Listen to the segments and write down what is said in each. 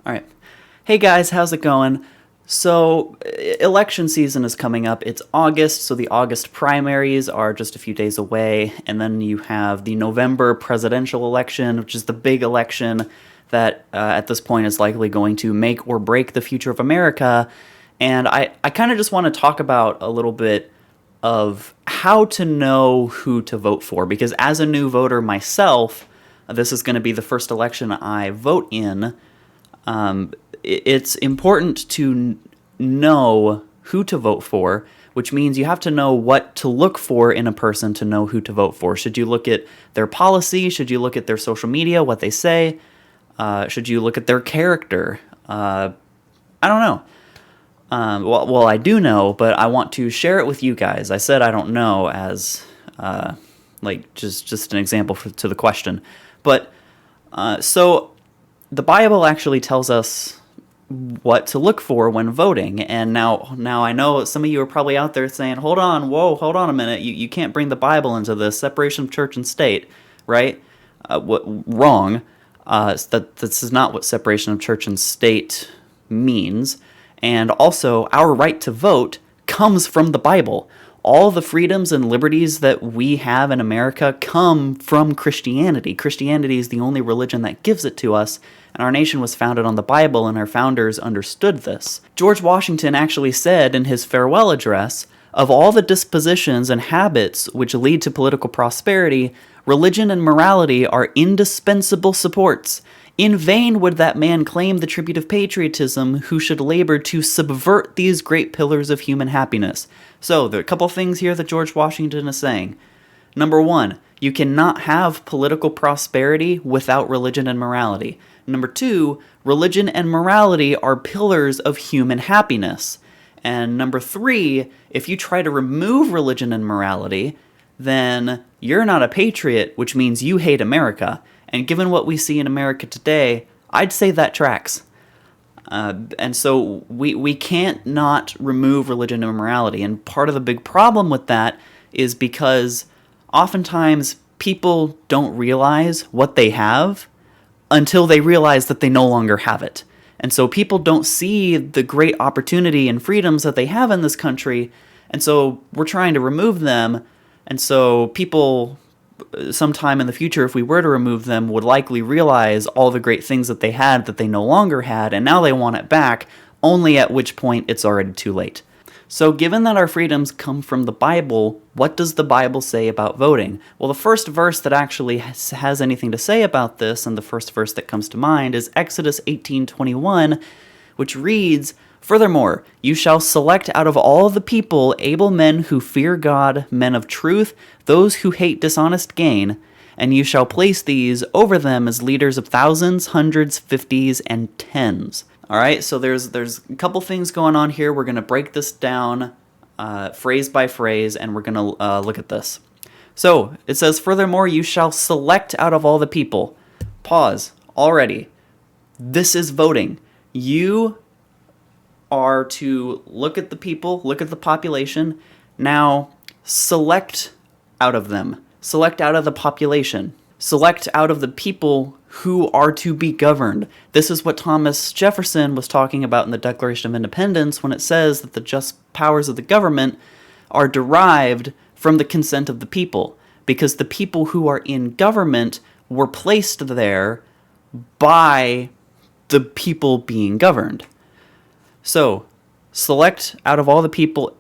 All right. Hey guys, how's it going? So, election season is coming up. It's August, so the August primaries are just a few days away. And then you have the November presidential election, which is the big election that at this point is likely going to make or break the future of America. And I kind of just want to talk about a little bit of how to know who to vote for. Because as a new voter myself, this is going to be the first election I vote in. It's important to know who to vote for, which means you have to know what to look for in a person to know who to vote for. Should you look at their policy? Should you look at their social media, what they say? Should you look at their character? I don't know. Well, I do know, but I want to share it with you guys. I said I don't know as just an example to the question. But so the Bible actually tells us what to look for when voting. And now I know some of you are probably out there saying, hold on a minute. You can't bring the Bible into this separation of church and state, right? Wrong. This is not what separation of church and state means. And also, our right to vote comes from the Bible. All the freedoms and liberties that we have in America come from Christianity. Christianity is the only religion that gives it to us, and our nation was founded on the Bible, and our founders understood this. George Washington actually said in his farewell address, "Of all the dispositions and habits which lead to political prosperity, religion and morality are indispensable supports. In vain would that man claim the tribute of patriotism who should labor to subvert these great pillars of human happiness." So, there are a couple things here that George Washington is saying. Number one, you cannot have political prosperity without religion and morality. Number two, religion and morality are pillars of human happiness. And number three, if you try to remove religion and morality, then you're not a patriot, which means you hate America. And given what we see in America today, I'd say that tracks. And so we can't not remove religion and morality. And part of the big problem with that is because oftentimes people don't realize what they have until they realize that they no longer have it. And so people don't see the great opportunity and freedoms that they have in this country. And so we're trying to remove them. And so people, sometime in the future, if we were to remove them, would likely realize all the great things that they had that they no longer had, and now they want it back, only at which point it's already too late. So given that our freedoms come from the Bible, what does the Bible say about voting? Well, the first verse that actually has anything to say about this, and the first verse that comes to mind, is Exodus 18:21, which reads, "Furthermore, you shall select out of all the people able men who fear God, men of truth, those who hate dishonest gain, and you shall place these over them as leaders of thousands, hundreds, fifties, and tens." All right, so there's a couple things going on here. We're going to break this down phrase by phrase, and we're going to look at this. So it says, "Furthermore, you shall select out of all the people." Pause. Already. This is voting. You are to look at the people, look at the population. Now, select out of them. Select out of the population. Select out of the people who are to be governed. This is what Thomas Jefferson was talking about in the Declaration of Independence when it says that the just powers of the government are derived from the consent of the people, because the people who are in government were placed there by the people being governed. So, select out of all the people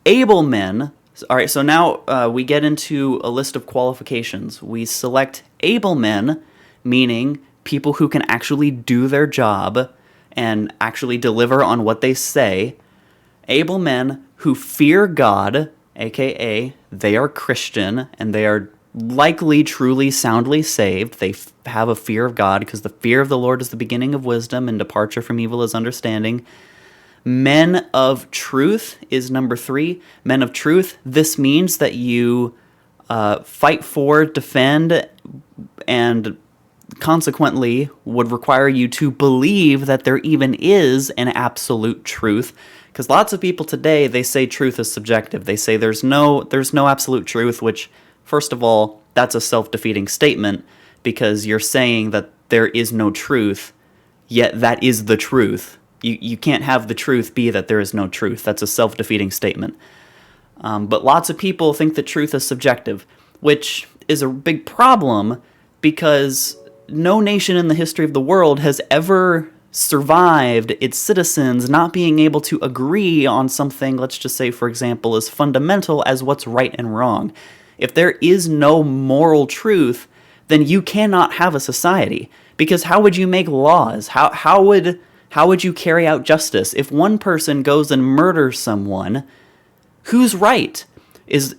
able men. All right, so now we get into a list of qualifications. We select able men, meaning people who can actually do their job and actually deliver on what they say. Able men who fear God, aka they are Christian and they are likely truly soundly saved. They have a fear of God, because the fear of the Lord is the beginning of wisdom, and departure from evil is understanding. Men of truth is number 3. Men of truth, this means that you fight for, defend, and consequently would require you to believe that there even is an absolute truth. Because lots of people today, they say truth is subjective. They say there's no absolute truth, which, first of all, that's a self-defeating statement, because you're saying that there is no truth yet that is the truth. You can't have the truth be that there is no truth. That's a self-defeating statement. But lots of people think that truth is subjective, which is a big problem because no nation in the history of the world has ever survived its citizens not being able to agree on something, let's just say, for example, as fundamental as what's right and wrong. If there is no moral truth, then you cannot have a society. Because how would you make laws? How would you carry out justice? If one person goes and murders someone, who's right? Is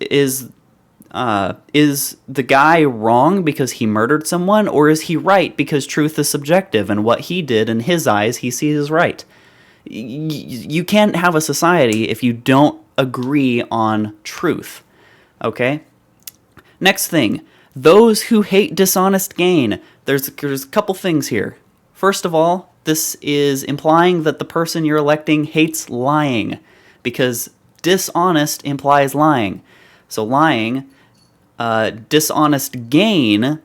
the guy wrong because he murdered someone, or is he right because truth is subjective and what he did in his eyes he sees as right? You can't have a society if you don't agree on truth. Okay? Next thing, those who hate dishonest gain. There's a couple things here. First of all, this is implying that the person you're electing hates lying, because dishonest implies lying. So lying, dishonest gain,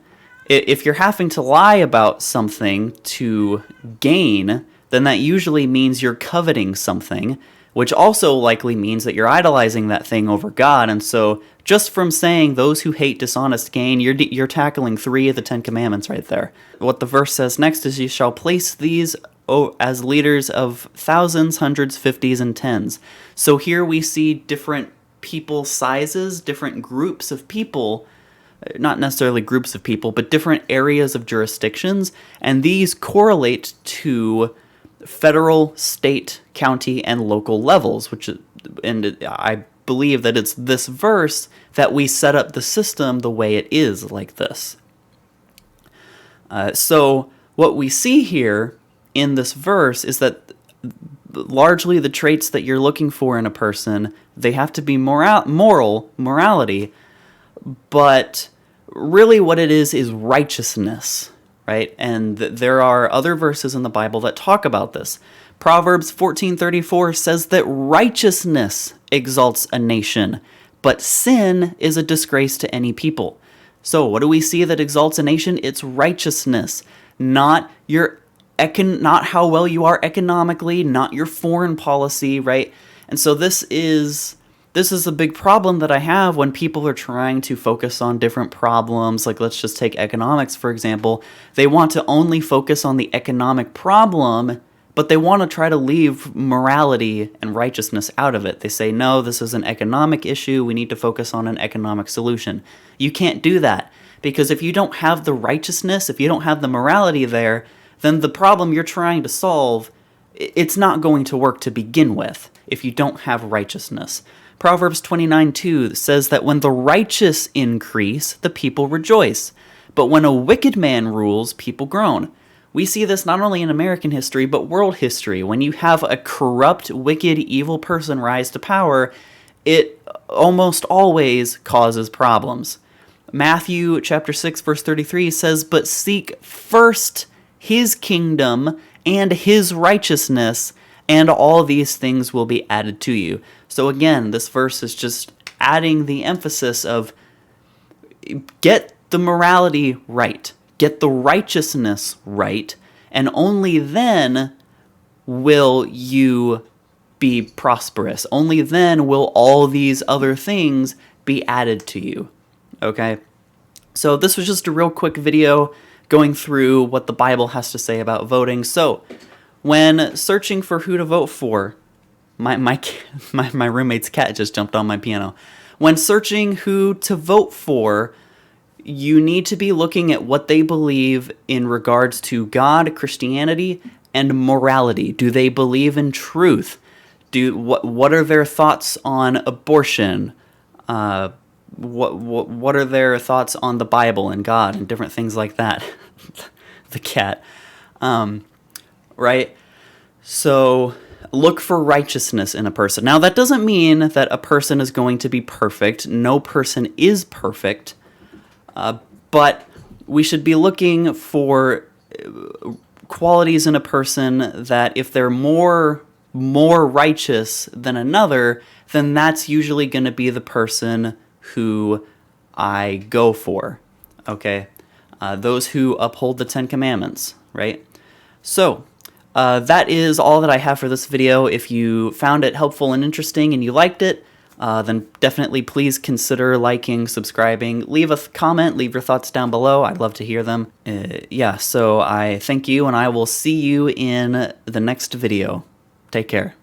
if you're having to lie about something to gain, then that usually means you're coveting something, which also likely means that you're idolizing that thing over God. And so just from saying those who hate dishonest gain, you're tackling 3 of the 10 commandments right there. What the verse says next is, you shall place these as leaders of thousands, hundreds, fifties, and tens. So here we see different people sizes, different groups of people, not necessarily groups of people, but different areas of jurisdictions, and these correlate to federal, state, county, and local levels, and I believe that it's this verse that we set up the system the way it is like this. So what we see here in this verse is that largely the traits that you're looking for in a person, they have to be morality, but really what it is righteousness, right? And there are other verses in the Bible that talk about this. Proverbs 14:34 says that righteousness exalts a nation, but sin is a disgrace to any people. So what do we see that exalts a nation? It's righteousness, not how well you are economically, not your foreign policy, right? And so this is a big problem that I have when people are trying to focus on different problems. Like, let's just take economics, for example. They want to only focus on the economic problem, but they want to try to leave morality and righteousness out of it. They say, no, this is an economic issue. We need to focus on an economic solution. You can't do that, because if you don't have the righteousness, if you don't have the morality there, then the problem you're trying to solve, it's not going to work to begin with if you don't have righteousness. Proverbs 29:2 says that when the righteous increase, the people rejoice. But when a wicked man rules, people groan. We see this not only in American history, but world history. When you have a corrupt, wicked, evil person rise to power, it almost always causes problems. Matthew chapter 6, verse 33 says, "But seek first his kingdom and his righteousness, and all these things will be added to you." So again, this verse is just adding the emphasis of get the morality right, get the righteousness right, and only then will you be prosperous. Only then will all these other things be added to you. Okay? So this was just a real quick video going through what the Bible has to say about voting. So, when searching for who to vote for, my roommate's cat just jumped on my piano. When searching who to vote for, you need to be looking at what they believe in regards to God, Christianity, and morality. Do they believe in truth? What are their thoughts on abortion? What are their thoughts on the Bible and God and different things like that? The cat. Right? So look for righteousness in a person. Now, that doesn't mean that a person is going to be perfect. No person is perfect. But we should be looking for qualities in a person that if they're more righteous than another, then that's usually going to be the person who I go for. Okay? Those who uphold the 10 Commandments, right? So, That is all that I have for this video. If you found it helpful and interesting and you liked it, then definitely please consider liking, subscribing, leave a comment, leave your thoughts down below. I'd love to hear them. Yeah, so I thank you, and I will see you in the next video. Take care.